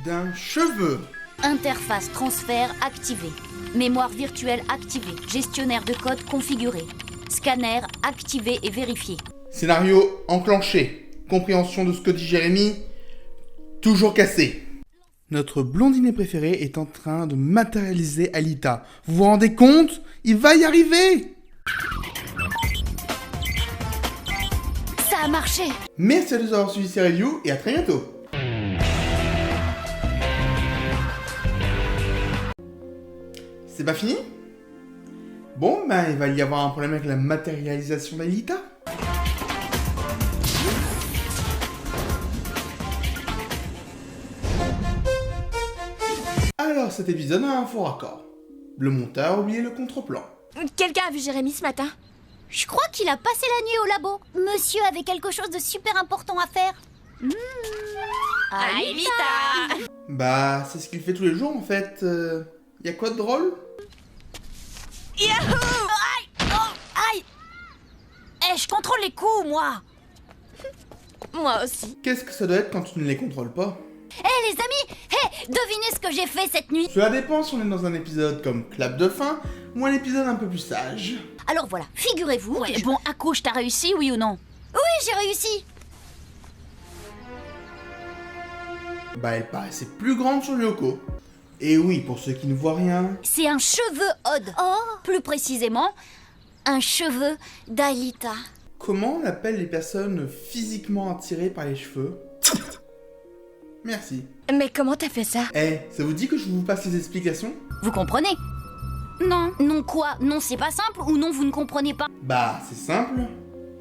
d'un cheveu. Interface transfert activée. Mémoire virtuelle activée. Gestionnaire de code configuré. Scanner activé et vérifié. Scénario enclenché. Compréhension de ce que dit Jérémy. Toujours cassé. Notre blondinet préféré est en train de matérialiser Alita. Vous vous rendez compte? Il va y arriver! Ça a marché! Merci à tous d'avoir suivi ces reviews et à très bientôt! C'est pas fini? Bon, il va y avoir un problème avec la matérialisation d'Alita. Alors cet épisode a un faux raccord. Le monteur a oublié le contre-plan. Quelqu'un a vu Jérémy ce matin? Je crois qu'il a passé la nuit au labo. Monsieur avait quelque chose de super important à faire. Alita! C'est ce qu'il fait tous les jours en fait. Y a quoi de drôle? Yahoo! Aïe! Je contrôle les coups, moi. Moi aussi. Qu'est-ce que ça doit être quand tu ne les contrôles pas? Les amis, devinez ce que j'ai fait cette nuit. Cela dépend si on est dans un épisode comme Clap de fin ou un épisode un peu plus sage. Alors voilà, figurez-vous. Bon, Akouche, t'as réussi, oui ou non? Oui, j'ai réussi. Elle paraissait plus grande sur Yoko. Et oui, pour ceux qui ne voient rien... C'est un cheveu Odd. Plus précisément, un cheveu d'Alita. Comment on appelle les personnes physiquement attirées par les cheveux? Merci. Mais comment t'as fait ça? Ça vous dit que je vous passe les explications? Vous comprenez? Non. Non quoi? Non, c'est pas simple ou non, vous ne comprenez pas? C'est simple.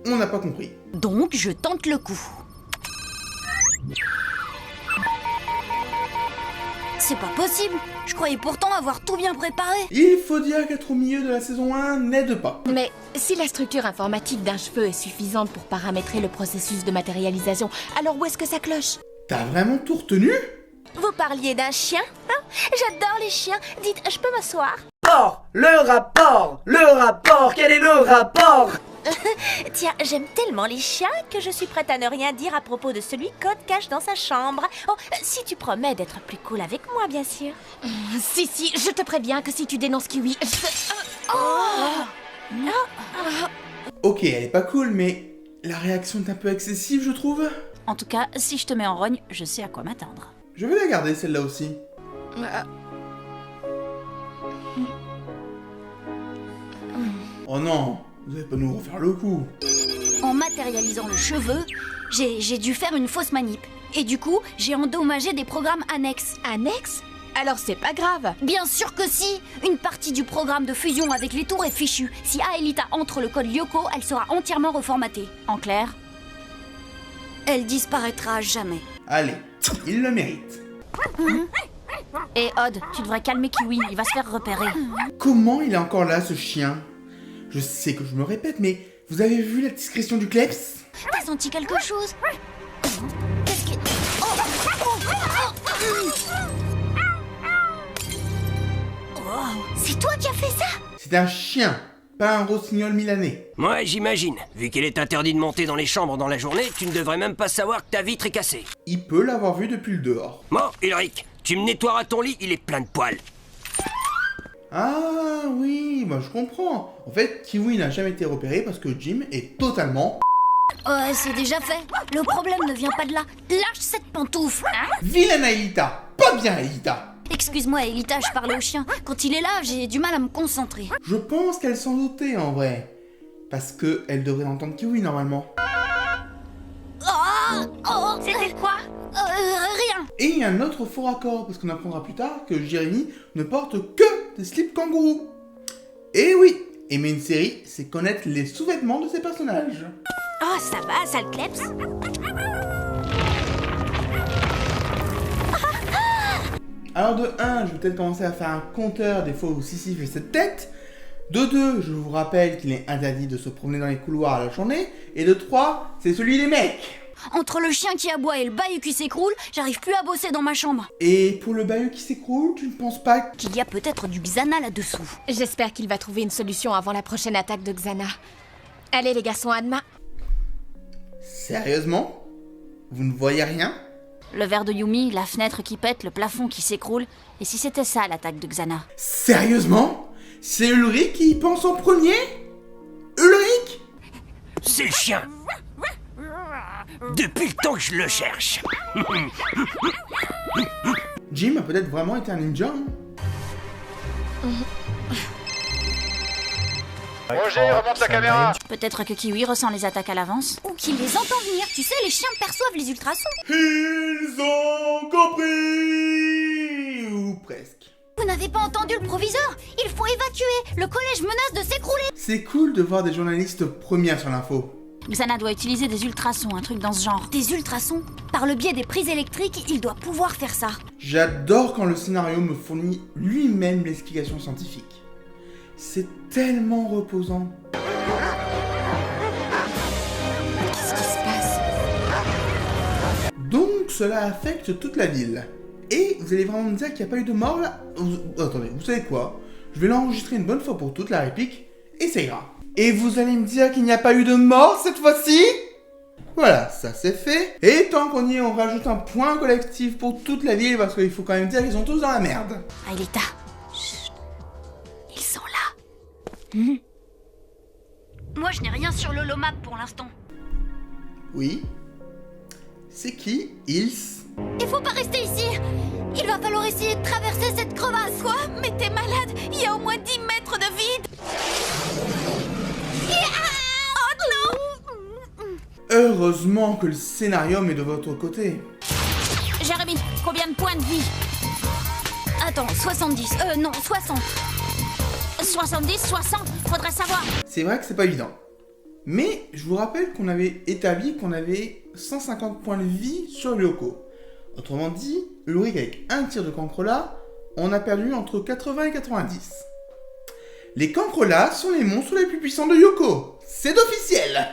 On n'a pas compris. Donc, je tente le coup. C'est pas possible. Je croyais pourtant avoir tout bien préparé. Il faut dire qu'être au milieu de la saison 1 n'aide pas. Mais si la structure informatique d'un cheveu est suffisante pour paramétrer le processus de matérialisation, alors où est-ce que ça cloche? T'as vraiment tout retenu? Vous parliez d'un chien? J'adore les chiens. Dites, je peux m'asseoir? Le rapport, quel est le rapport? Tiens, j'aime tellement les chiens que je suis prête à ne rien dire à propos de celui qu'Odd cache dans sa chambre. Oh, si tu promets d'être plus cool avec moi, bien sûr. Si, je te préviens que si tu dénonces Kiwi... Ok, elle est pas cool, mais la réaction est un peu excessive, je trouve. En tout cas, si je te mets en rogne, je sais à quoi m'attendre. Je vais la garder, celle-là aussi. Oh non, vous allez pas nous refaire le coup. En matérialisant le cheveu, j'ai dû faire une fausse manip. Et du coup, j'ai endommagé des programmes annexes. Annexe? Alors c'est pas grave. Bien sûr que si. Une partie du programme de fusion avec les tours est fichue. Si Aelita entre le code Lyoko, elle sera entièrement reformatée. En clair, elle disparaîtra à jamais. Allez, il le mérite. et Odd, tu devrais calmer Kiwi, il va se faire repérer. Comment il est encore là, ce chien? Je sais que je me répète, mais vous avez vu la discrétion du Kleps? T'as senti quelque chose? Qu'est-ce qui... C'est toi qui as fait ça? C'est un chien, pas un rossignol milanais. Ouais, j'imagine. Vu qu'il est interdit de monter dans les chambres dans la journée, tu ne devrais même pas savoir que ta vitre est cassée. Il peut l'avoir vu depuis le dehors. Bon, Ulrich, tu me nettoieras ton lit, il est plein de poils. Ah oui, je comprends. En fait, Kiwi n'a jamais été repéré parce que Jim est totalement... C'est déjà fait. Le problème ne vient pas de là. Lâche cette pantoufle. Vilaine Aelita. Pas bien Aelita. Excuse-moi, Elita, je parlais au chien. Quand il est là, j'ai du mal à me concentrer. Je pense qu'elle s'en doutait en vrai. Parce que elle devrait entendre Kiwi normalement. C'était quoi? Rien. Et il y a un autre faux raccord, parce qu'on apprendra plus tard que Jérémy ne porte que des slips kangourous. Et oui, aimer une série, c'est connaître les sous-vêtements de ses personnages. Oh, ça va, ça le kleps? Alors de 1, je vais peut-être commencer à faire un compteur des fois où Sissi fait cette tête. De 2, je vous rappelle qu'il est interdit de se promener dans les couloirs à la journée. Et de 3, c'est celui des mecs. Entre le chien qui aboie et le bahut qui s'écroule, j'arrive plus à bosser dans ma chambre. Et pour le bahut qui s'écroule, tu ne penses pas Qu'il y a peut-être du Xana là-dessous. J'espère qu'il va trouver une solution avant la prochaine attaque de Xana. Allez les garçons, à demain. Sérieusement? Vous ne voyez rien? Le verre de Yumi, la fenêtre qui pète, le plafond qui s'écroule. Et si c'était ça l'attaque de Xana? Sérieusement? C'est Ulrich qui y pense en premier? Ulrich? C'est le chien. Depuis le temps que je le cherche. Jim a peut-être vraiment été un ninja, hein? Roger, remonte la caméra. Peut-être que Kiwi ressent les attaques à l'avance. Ou qu'il les entend venir. Tu sais, les chiens perçoivent les ultrasons. Ils ont compris! Ou presque. Vous n'avez pas entendu le proviseur? Il faut évacuer. Le collège menace de s'écrouler. C'est cool de voir des journalistes premiers sur l'info. Xana doit utiliser des ultrasons, un truc dans ce genre. Des ultrasons? Par le biais des prises électriques, il doit pouvoir faire ça. J'adore quand le scénario me fournit lui-même l'explication scientifique. C'est tellement reposant. Qu'est-ce qui se passe? Donc cela affecte toute la ville. Et vous allez vraiment me dire qu'il n'y a pas eu de mort là? Attendez, vous savez quoi? Je vais l'enregistrer une bonne fois pour toute la réplique, et ça ira. Et vous allez me dire qu'il n'y a pas eu de mort cette fois-ci? Voilà, ça c'est fait. Et tant qu'on y est, on rajoute un point collectif pour toute la ville, parce qu'il faut quand même dire qu'ils sont tous dans la merde. Aelita. Chut. Ils sont là. Moi, je n'ai rien sur l'holomap pour l'instant. Oui. C'est qui, Ils? Il faut pas rester ici. Il va falloir essayer de traverser cette crevasse. Quoi? Mais t'es malade. Il y a au moins 10 mètres de vide. Oh non! Heureusement que le scénarium est de votre côté. Jérémy, combien de points de vie? Attends, 70. Non, 60. 70, 60, faudrait savoir. C'est vrai que c'est pas évident. Mais je vous rappelle qu'on avait établi qu'on avait 150 points de vie sur Lyoko. Autrement dit, Ulrich avec un tir de Cancrola, on a perdu entre 80 et 90. Les Cancrola sont les monstres les plus puissants de Yoko. C'est officiel!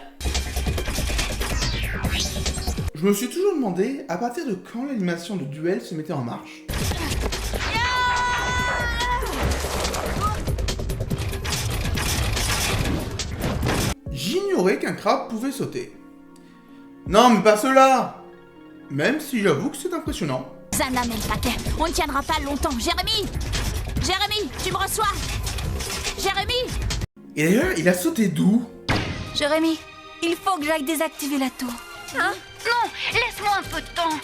Je me suis toujours demandé à partir de quand l'animation de duel se mettait en marche. J'ignorais qu'un crabe pouvait sauter. Non, mais pas cela! Même si j'avoue que c'est impressionnant. Xana met le paquet. On ne tiendra pas longtemps. Jérémy! Jérémy, tu me reçois? Jérémy! Et d'ailleurs, il a sauté d'où? Jérémy, il faut que j'aille désactiver la tour. Hein? Non, laisse-moi un peu de temps.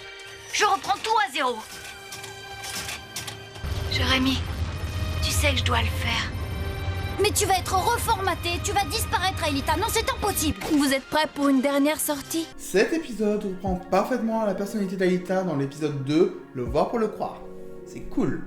Je reprends tout à zéro. Jérémy, tu sais que je dois le faire. Mais tu vas être reformaté, tu vas disparaître, Aelita. Non, c'est impossible. Vous êtes prêts pour une dernière sortie? Cet épisode reprend parfaitement la personnalité d'Aelita dans l'épisode 2, Le voir pour le croire. C'est cool.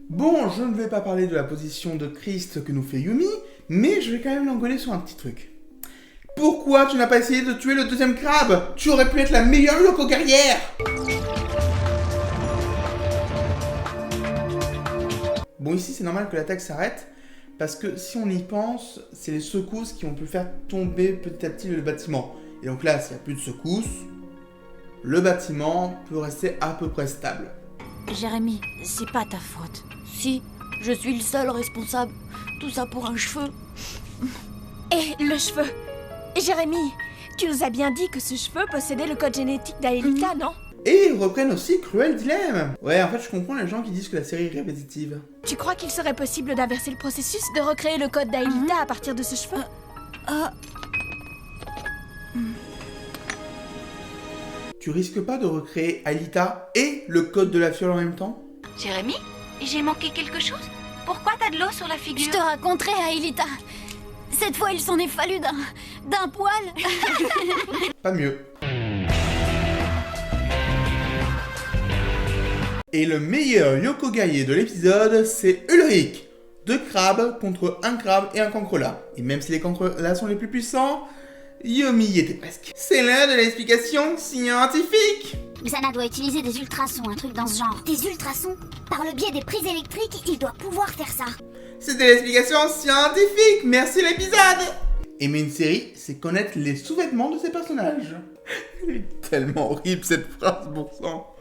Bon, je ne vais pas parler de la position de Christ que nous fait Yumi, mais je vais quand même l'engueuler sur un petit truc. Pourquoi tu n'as pas essayé de tuer le deuxième crabe? Tu aurais pu être la meilleure Yoko guerrière! Bon, ici c'est normal que l'attaque s'arrête, parce que si on y pense, c'est les secousses qui ont pu faire tomber petit à petit le bâtiment. Et donc là, s'il n'y a plus de secousses, le bâtiment peut rester à peu près stable. Jérémy, c'est pas ta faute. Si, je suis le seul responsable. Tout ça pour un cheveu. Et le cheveu. Jérémy, tu nous as bien dit que ce cheveu possédait le code génétique d'Aelita, non? Et ils reprennent aussi Cruel Dilemme. Ouais, en fait, je comprends les gens qui disent que la série est répétitive. Tu crois qu'il serait possible d'inverser le processus, de recréer le code d'Aelita à partir de ce cheveu? Tu risques pas de recréer Aelita et le code de la fiole en même temps? Jérémy, j'ai manqué quelque chose? Pourquoi t'as de l'eau sur la figure? Je te raconterai, Aelita. Cette fois, il s'en est fallu d'un poil. Pas mieux. Et le meilleur Yoko guerrier de l'épisode, c'est Ulrich. 2 crabes contre un crabe et un Cancrola. Et même si les Cancrola sont les plus puissants, Yumi y était presque. C'est l'heure de l'explication scientifique. Xana doit utiliser des ultrasons, un truc dans ce genre. Des ultrasons? Par le biais des prises électriques, il doit pouvoir faire ça. C'était l'explication scientifique. Merci l'épisode. Aimer une série, c'est connaître les sous-vêtements de ses personnages. Elle est tellement horrible cette phrase, bon sang.